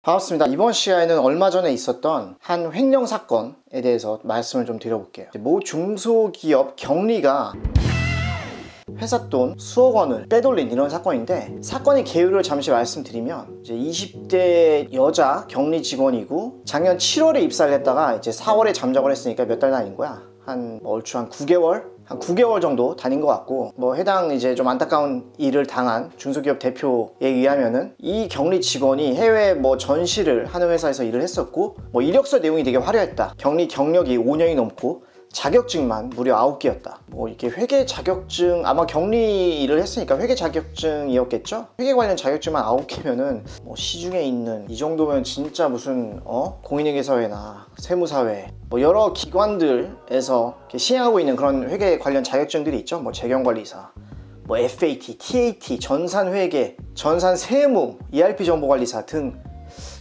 반갑습니다. 이번 시간에는 얼마 전에 있었던 한 횡령 사건에 대해서 말씀을 좀 드려볼게요. 모 중소기업 경리가 회사 돈 수억 원을 빼돌린 이런 사건인데, 사건의 개요를 잠시 말씀드리면, 이제 20대 여자 경리 직원이고 작년 7월에 입사를 했다가 이제 4월에 잠적을 했으니까 몇 달 다닌 거야. 얼추 한 9개월 정도 다닌 것 같고, 해당 이제 좀 안타까운 일을 당한 중소기업 대표에 의하면은 이 경리 직원이 해외 전시를 하는 회사에서 일을 했었고, 이력서 내용이 되게 화려했다. 경리 경력이 5년이 넘고 자격증만 무려 9개였다. 이렇게 회계 자격증, 아마 경리 일을 했으니까 회계 자격증이었겠죠? 회계 관련 자격증만 9개면은 시중에 있는, 이 정도면 진짜 무슨 공인회계사회나 세무사회 여러 기관들에서 시행하고 있는 그런 회계 관련 자격증들이 있죠. 재경관리사, FAT, TAT, 전산회계, 전산세무, ERP 정보관리사 등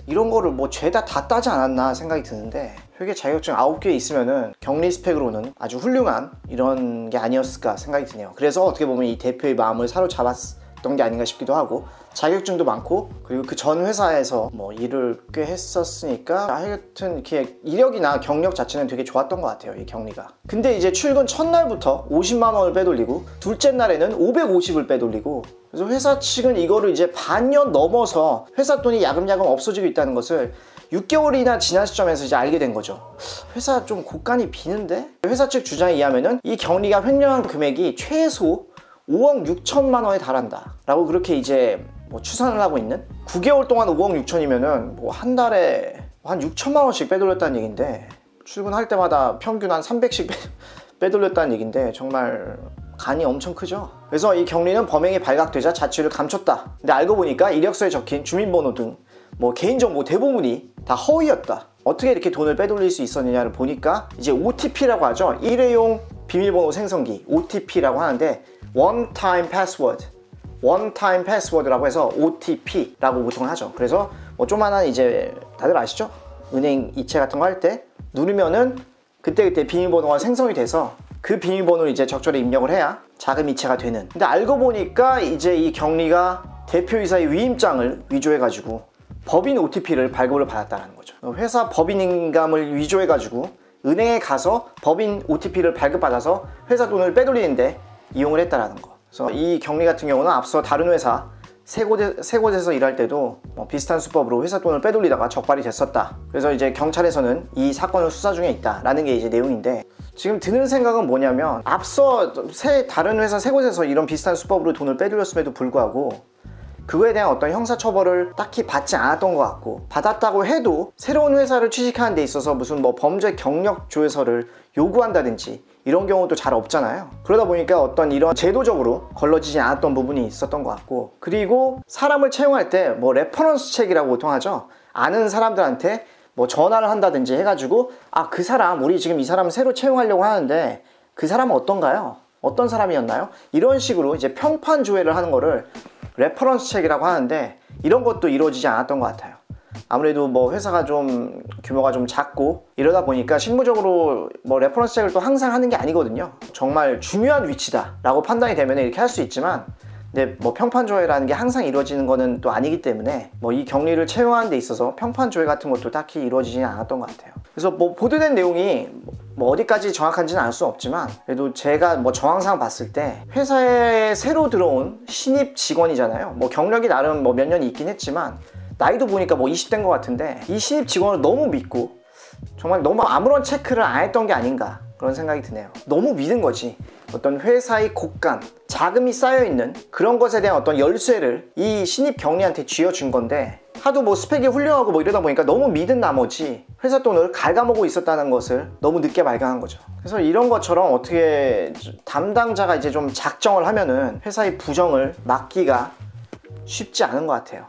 이런 거를 죄다 다 따지 않았나 생각이 드는데, 회계 자격증 9개 있으면은 경리 스펙으로는 아주 훌륭한 이런 게 아니었을까 생각이 드네요. 그래서 어떻게 보면 이 대표의 마음을 사로잡았던 게 아닌가 싶기도 하고, 자격증도 많고, 그리고 그 전 회사에서 일을 꽤 했었으니까 하여튼 이렇게 이력이나 경력 자체는 되게 좋았던 것 같아요, 이 경리가. 근데 이제 출근 첫날부터 50만 원을 빼돌리고, 둘째 날에는 550을 빼돌리고, 그래서 회사 측은 이거를 이제 반년 넘어서 회사 돈이 야금야금 없어지고 있다는 것을 6개월이나 지난 시점에서 이제 알게 된 거죠. 회사 좀 곳간이 비는데? 회사 측 주장에 의하면은 이 경리가 횡령한 금액이 최소 5억 6천만 원에 달한다 라고 그렇게 이제 추산을 하고 있는, 9개월 동안 5억 6천이면은 한 달에 한 6천만 원씩 빼돌렸다는 얘긴데, 출근할 때마다 평균 한 300씩 빼돌렸다는 얘긴데, 정말 간이 엄청 크죠. 그래서 이 경리는 범행이 발각되자 자취를 감췄다. 근데 알고 보니까 이력서에 적힌 주민번호 등 개인정보 대부분이 다 허위였다. 어떻게 이렇게 돈을 빼돌릴 수 있었느냐를 보니까, 이제 OTP라고 하죠. 일회용 비밀번호 생성기, OTP라고 하는데, One Time Password라고 해서 OTP라고 보통 하죠. 그래서 조만한, 이제 다들 아시죠? 은행 이체 같은 거 할 때 누르면은 그때그때 비밀번호가 생성이 돼서 그 비밀번호를 이제 적절히 입력을 해야 자금 이체가 되는. 근데 알고 보니까 이제 이 경리가 대표이사의 위임장을 위조해가지고 법인 OTP를 발급을 받았다는 거죠. 회사 법인인감을 위조해가지고 은행에 가서 법인 OTP를 발급받아서 회사 돈을 빼돌리는데 이용을 했다는 거. 그래서 이 경리 같은 경우는 앞서 다른 회사 세 곳에서 일할 때도 비슷한 수법으로 회사 돈을 빼돌리다가 적발이 됐었다. 그래서 이제 경찰에서는 이 사건을 수사 중에 있다라는 게 이제 내용인데, 지금 드는 생각은 뭐냐면, 앞서 다른 회사 세 곳에서 이런 비슷한 수법으로 돈을 빼돌렸음에도 불구하고 그거에 대한 어떤 형사처벌을 딱히 받지 않았던 것 같고, 받았다고 해도 새로운 회사를 취직하는 데 있어서 무슨 범죄 경력 조회서를 요구한다든지 이런 경우도 잘 없잖아요. 그러다 보니까 어떤 이런 제도적으로 걸러지지 않았던 부분이 있었던 것 같고, 그리고 사람을 채용할 때 레퍼런스 책이라고 보통 하죠. 아는 사람들한테 전화를 한다든지 해가지고, 그 사람, 우리 지금 이 사람 새로 채용하려고 하는데 그 사람은 어떤가요? 어떤 사람이었나요? 이런 식으로 이제 평판 조회를 하는 거를 레퍼런스 책이라고 하는데, 이런 것도 이루어지지 않았던 것 같아요. 아무래도 회사가 좀 규모가 좀 작고 이러다 보니까 실무적으로 레퍼런스 책을 또 항상 하는 게 아니거든요. 정말 중요한 위치다 라고 판단이 되면 이렇게 할 수 있지만, 근데 평판 조회라는 게 항상 이루어지는 거는 또 아니기 때문에 이 경리를 채용하는 데 있어서 평판 조회 같은 것도 딱히 이루어지지 않았던 것 같아요. 그래서 보도된 내용이 어디까지 정확한지는 알 수 없지만, 그래도 제가 정황상 봤을 때 회사에 새로 들어온 신입 직원이잖아요. 경력이 나름 몇 년이 있긴 했지만 나이도 보니까 20대인 것 같은데, 이 신입 직원을 너무 믿고 정말 너무 아무런 체크를 안 했던 게 아닌가 그런 생각이 드네요. 너무 믿은 거지. 어떤 회사의 곳간, 자금이 쌓여있는 그런 것에 대한 어떤 열쇠를 이 신입 경리한테 쥐어준 건데, 하도 스펙이 훌륭하고 이러다 보니까 너무 믿은 나머지 회사 돈을 갉아먹고 있었다는 것을 너무 늦게 발견한 거죠. 그래서 이런 것처럼 어떻게 담당자가 이제 좀 작정을 하면은 회사의 부정을 막기가 쉽지 않은 것 같아요.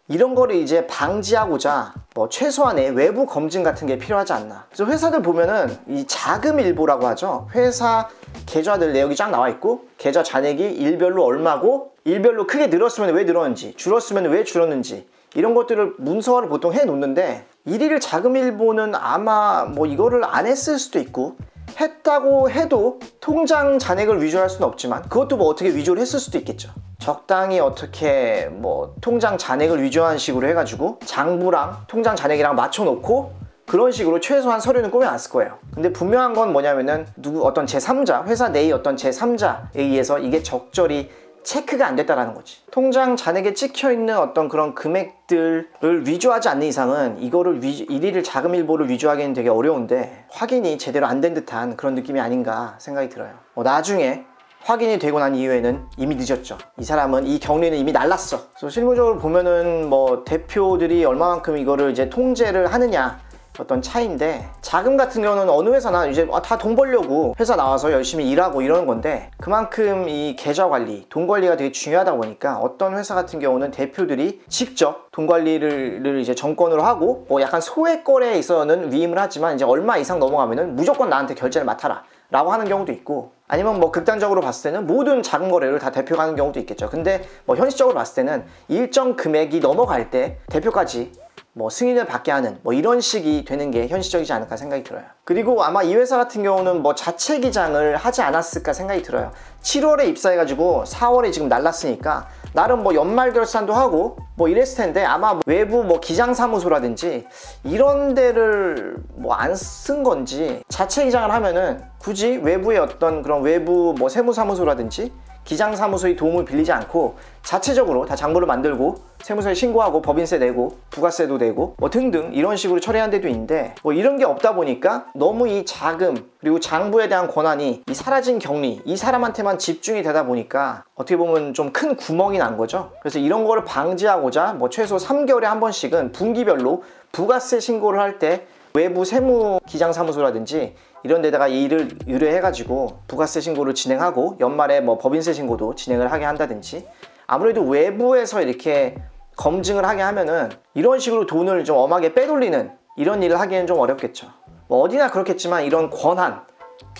이런 거를 이제 방지하고자 최소한의 외부 검증 같은 게 필요하지 않나. 그래서 회사들 보면은 이 자금일보라고 하죠. 회사 계좌들 내역이 쫙 나와 있고, 계좌 잔액이 일별로 얼마고, 일별로 크게 늘었으면 왜 늘었는지, 줄었으면 왜 줄었는지, 이런 것들을 문서화를 보통 해 놓는데, 일일 자금일보는 아마 이거를 안 했을 수도 있고 했다고 해도 통장 잔액을 위조할 수는 없지만 그것도 뭐 어떻게 위조를 했을 수도 있겠죠. 적당히 어떻게 뭐 통장 잔액을 위조한 식으로 해가지고 장부랑 통장 잔액이랑 맞춰놓고 그런 식으로 최소한 서류는 꾸며놨을 거예요. 근데 분명한 건 뭐냐면은 어떤 제3자, 회사 내의 어떤 제3자에 의해서 이게 적절히 체크가 안 됐다라는 거지. 통장 잔액에 찍혀있는 어떤 그런 금액들을 위조하지 않는 이상은 이거를 일일 자금일보를 위조하기는 되게 어려운데 확인이 제대로 안 된 듯한 그런 느낌이 아닌가 생각이 들어요. 나중에 확인이 되고 난 이후에는 이미 늦었죠. 이 사람은 이 격리는 이미 날랐어. 그래서 실무적으로 보면은 뭐 대표들이 얼마만큼 이거를 이제 통제를 하느냐 어떤 차이인데, 자금 같은 경우는 어느 회사나 이제 다 돈 벌려고 회사 나와서 열심히 일하고 이러는 건데 그만큼 이 계좌 관리, 돈 관리가 되게 중요하다 보니까 어떤 회사 같은 경우는 대표들이 직접 돈 관리를 이제 정권으로 하고 뭐 약간 소액 거래에 있어서는 위임을 하지만 이제 얼마 이상 넘어가면은 무조건 나한테 결제를 맡아라 라고 하는 경우도 있고, 아니면 뭐 극단적으로 봤을 때는 모든 자금 거래를 다 대표가 하는 경우도 있겠죠. 근데 뭐 현실적으로 봤을 때는 일정 금액이 넘어갈 때 대표까지 뭐 승인을 받게 하는 뭐 이런 식이 되는 게 현실적이지 않을까 생각이 들어요. 그리고 아마 이 회사 같은 경우는 뭐 자체 기장을 하지 않았을까 생각이 들어요. 7월에 입사해가지고 4월에 지금 날랐으니까 나름 뭐 연말 결산도 하고 뭐 이랬을 텐데 아마 뭐 외부 뭐 기장사무소라든지 이런 데를 뭐 안 쓴 건지, 자체 기장을 하면은 굳이 외부의 어떤 그런 외부 뭐 세무사무소라든지 기장사무소의 도움을 빌리지 않고 자체적으로 다 장부를 만들고 세무서에 신고하고 법인세 내고 부가세도 내고 뭐 등등 이런 식으로 처리하는 데도 있는데, 뭐 이런 게 없다 보니까 너무 이 자금 그리고 장부에 대한 권한이 이 사라진 격리 이 사람한테만 집중이 되다 보니까 어떻게 보면 좀 큰 구멍이 난 거죠. 그래서 이런 거를 방지하고자 뭐 최소 3개월에 한 번씩은 분기별로 부가세 신고를 할 때 외부 세무 기장사무소라든지 이런 데다가 일을 의뢰해가지고 부가세 신고를 진행하고 연말에 뭐 법인세 신고도 진행을 하게 한다든지, 아무래도 외부에서 이렇게 검증을 하게 하면은 이런 식으로 돈을 좀 엄하게 빼돌리는 이런 일을 하기에는 좀 어렵겠죠. 뭐 어디나 그렇겠지만 이런 권한,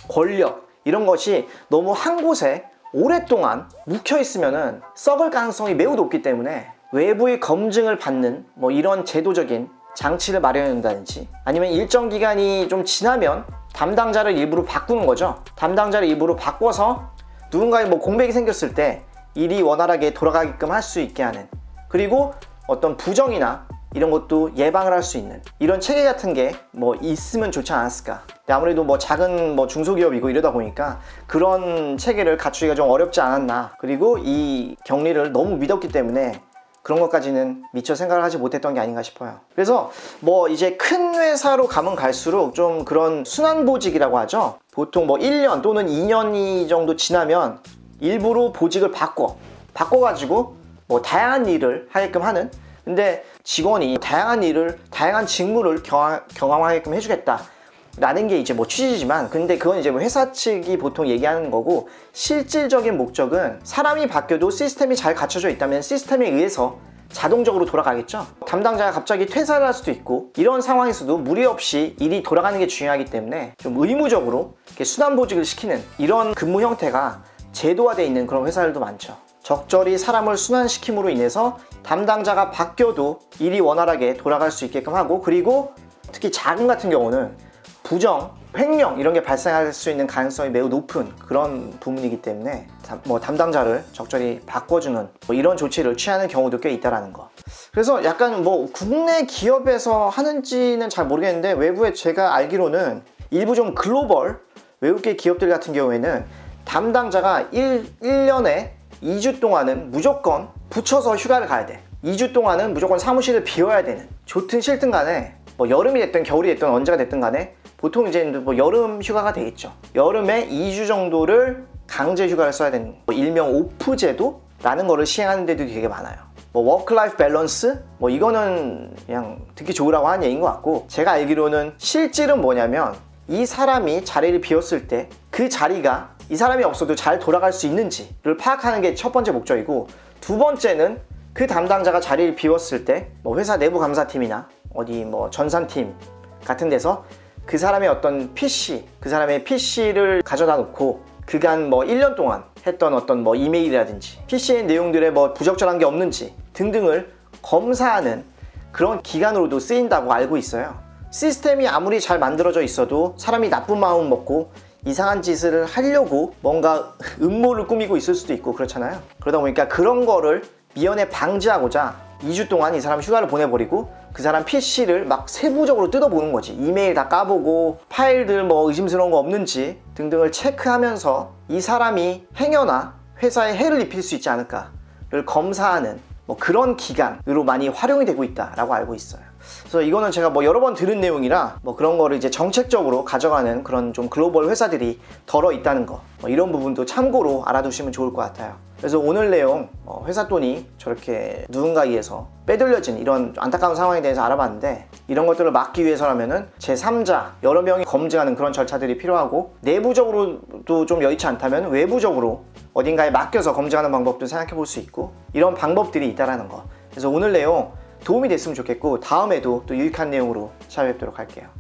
권력 이런 것이 너무 한 곳에 오랫동안 묵혀 있으면은 썩을 가능성이 매우 높기 때문에 외부의 검증을 받는 뭐 이런 제도적인 장치를 마련해 놓는다든지, 아니면 일정 기간이 좀 지나면 담당자를 일부러 바꾸는 거죠. 담당자를 일부러 바꿔서 누군가의 뭐 공백이 생겼을 때 일이 원활하게 돌아가게끔 할 수 있게 하는, 그리고 어떤 부정이나 이런 것도 예방을 할 수 있는 이런 체계 같은 게 뭐 있으면 좋지 않았을까. 근데 아무래도 뭐 작은 뭐 중소기업이고 이러다 보니까 그런 체계를 갖추기가 좀 어렵지 않았나. 그리고 이 격리를 너무 믿었기 때문에 그런 것까지는 미처 생각을 하지 못했던 게 아닌가 싶어요. 그래서 뭐 이제 큰 회사로 가면 갈수록 좀 그런 순환보직이라고 하죠. 보통 뭐 1년 또는 2년이 정도 지나면 일부러 보직을 바꿔가지고 뭐 다양한 일을 하게끔 하는, 근데 직원이 다양한 일을, 다양한 직무를 경험하게끔 해주겠다 라는 게 이제 뭐 취지지만, 근데 그건 이제 뭐 회사 측이 보통 얘기하는 거고, 실질적인 목적은 사람이 바뀌어도 시스템이 잘 갖춰져 있다면 시스템에 의해서 자동적으로 돌아가겠죠. 담당자가 갑자기 퇴사를 할 수도 있고 이런 상황에서도 무리 없이 일이 돌아가는 게 중요하기 때문에 좀 의무적으로 이렇게 순환보직을 시키는 이런 근무 형태가 제도화되어 있는 그런 회사들도 많죠. 적절히 사람을 순환시킴으로 인해서 담당자가 바뀌어도 일이 원활하게 돌아갈 수 있게끔 하고, 그리고 특히 자금 같은 경우는 부정, 횡령 이런 게 발생할 수 있는 가능성이 매우 높은 그런 부분이기 때문에 뭐 담당자를 적절히 바꿔주는 뭐 이런 조치를 취하는 경우도 꽤 있다라는 거. 그래서 약간 뭐 국내 기업에서 하는지는 잘 모르겠는데 외부에 제가 알기로는 일부 좀 글로벌 외국계 기업들 같은 경우에는 담당자가 1년에 2주 동안은 무조건 붙여서 휴가를 가야 돼. 2주 동안은 무조건 사무실을 비워야 되는, 좋든 싫든 간에 뭐 여름이 됐든 겨울이 됐든 언제가 됐든 간에 보통 이제 뭐 여름 휴가가 되겠죠. 여름에 2주 정도를 강제 휴가를 써야 되는, 뭐 일명 오프 제도라는 거를 시행하는 데도 되게 많아요. 뭐 워크 라이프 밸런스 뭐 이거는 그냥 듣기 좋으라고 하는 얘기인 것 같고, 제가 알기로는 실질은 뭐냐면 이 사람이 자리를 비웠을 때 그 자리가 이 사람이 없어도 잘 돌아갈 수 있는지를 파악하는 게 첫 번째 목적이고, 두 번째는 그 담당자가 자리를 비웠을 때 뭐 회사 내부 감사팀이나 어디 뭐 전산팀 같은 데서 그 사람의 어떤 PC, 그 사람의 PC를 가져다 놓고 그간 뭐 1년 동안 했던 어떤 뭐 이메일이라든지 PC의 내용들에 뭐 부적절한 게 없는지 등등을 검사하는 그런 기관으로도 쓰인다고 알고 있어요. 시스템이 아무리 잘 만들어져 있어도 사람이 나쁜 마음 먹고 이상한 짓을 하려고 뭔가 음모를 꾸미고 있을 수도 있고 그렇잖아요. 그러다 보니까 그런 거를 미연에 방지하고자 2주 동안 이 사람 휴가를 보내버리고 그 사람 PC를 막 세부적으로 뜯어보는 거지. 이메일 다 까보고 파일들 뭐 의심스러운 거 없는지 등등을 체크하면서 이 사람이 행여나 회사에 해를 입힐 수 있지 않을까를 검사하는 뭐 그런 기간으로 많이 활용이 되고 있다라고 알고 있어요. 그래서 이거는 제가 뭐 여러 번 들은 내용이라 뭐 그런 거를 이제 정책적으로 가져가는 그런 좀 글로벌 회사들이 덜어 있다는 거, 뭐 이런 부분도 참고로 알아두시면 좋을 것 같아요. 그래서 오늘 내용 회사 돈이 저렇게 누군가에 의해서 빼돌려진 이런 안타까운 상황에 대해서 알아봤는데, 이런 것들을 막기 위해서라면은 제3자 여러 명이 검증하는 그런 절차들이 필요하고, 내부적으로도 좀 여의치 않다면 외부적으로 어딘가에 맡겨서 검증하는 방법도 생각해 볼 수 있고, 이런 방법들이 있다라는 거. 그래서 오늘 내용 도움이 됐으면 좋겠고, 다음에도 또 유익한 내용으로 찾아뵙도록 할게요.